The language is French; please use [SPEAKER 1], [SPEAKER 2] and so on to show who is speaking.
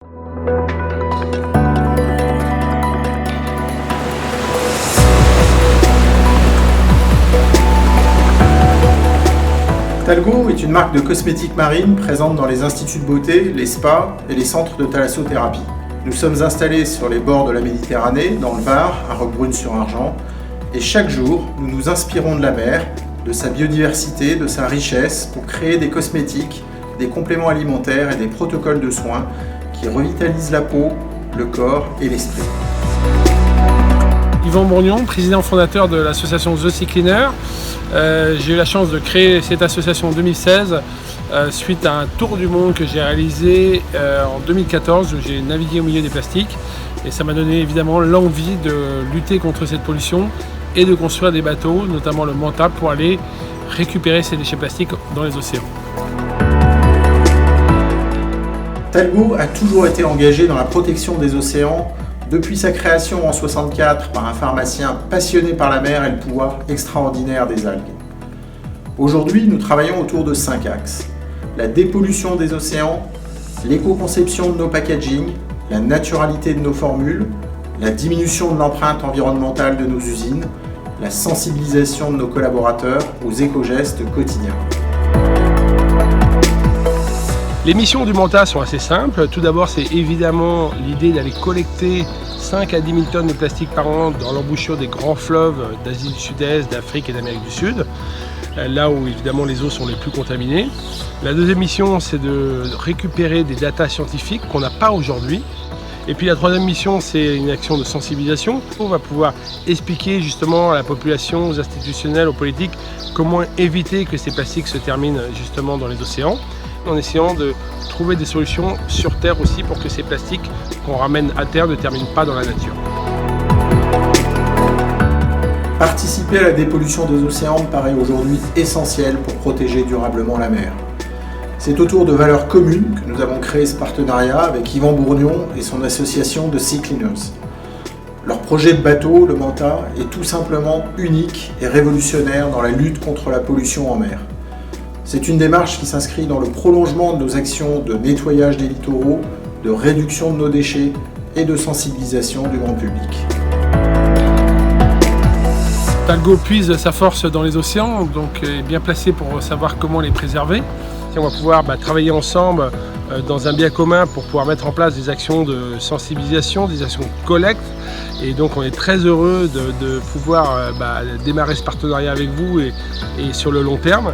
[SPEAKER 1] Talgo est une marque de cosmétiques marines présente dans les instituts de beauté, les spas et les centres de thalassothérapie. Nous sommes installés sur les bords de la Méditerranée, dans le Var, à Roquebrune-sur-Argens, et chaque jour, nous nous inspirons de la mer, de sa biodiversité, de sa richesse, pour créer des cosmétiques, des compléments alimentaires et des protocoles de soins qui revitalisent la peau, le corps et l'esprit.
[SPEAKER 2] Yvan Bourgnon, président fondateur de l'association The Sea Cleaner. J'ai eu la chance de créer cette association en 2016 suite à un tour du monde que j'ai réalisé en 2014 où j'ai navigué au milieu des plastiques et ça m'a donné évidemment l'envie de lutter contre cette pollution et de construire des bateaux, notamment le Manta, pour aller récupérer ces déchets plastiques dans les océans.
[SPEAKER 1] Talgo a toujours été engagé dans la protection des océans depuis sa création en 1964 par un pharmacien passionné par la mer et le pouvoir extraordinaire des algues. Aujourd'hui, nous travaillons autour de 5 axes. La dépollution des océans, l'éco-conception de nos packaging, la naturalité de nos formules, la diminution de l'empreinte environnementale de nos usines, la sensibilisation de nos collaborateurs aux éco-gestes quotidiens.
[SPEAKER 2] Les missions du Manta sont assez simples. Tout d'abord, c'est évidemment l'idée d'aller collecter 5 à 10 000 tonnes de plastique par an dans l'embouchure des grands fleuves d'Asie du Sud-Est, d'Afrique et d'Amérique du Sud, là où évidemment les eaux sont les plus contaminées. La deuxième mission, c'est de récupérer des datas scientifiques qu'on n'a pas aujourd'hui. Et puis la troisième mission, c'est une action de sensibilisation. On va pouvoir expliquer justement à la population, aux institutionnels, aux politiques, comment éviter que ces plastiques se terminent justement dans les océans, en essayant de trouver des solutions sur Terre aussi pour que ces plastiques qu'on ramène à Terre ne terminent pas dans la nature.
[SPEAKER 1] Participer à la dépollution des océans me paraît aujourd'hui essentiel pour protéger durablement la mer. C'est autour de valeurs communes que nous avons créé ce partenariat avec Yvan Bourgnon et son association The Sea Cleaners. Leur projet de bateau, le Manta, est tout simplement unique et révolutionnaire dans la lutte contre la pollution en mer. C'est une démarche qui s'inscrit dans le prolongement de nos actions de nettoyage des littoraux, de réduction de nos déchets et de sensibilisation du grand public.
[SPEAKER 2] Talgo puise sa force dans les océans, donc est bien placé pour savoir comment les préserver. On va pouvoir travailler ensemble dans un bien commun pour pouvoir mettre en place des actions de sensibilisation, des actions de collecte. Et donc on est très heureux de pouvoir démarrer ce partenariat avec vous et sur le long terme.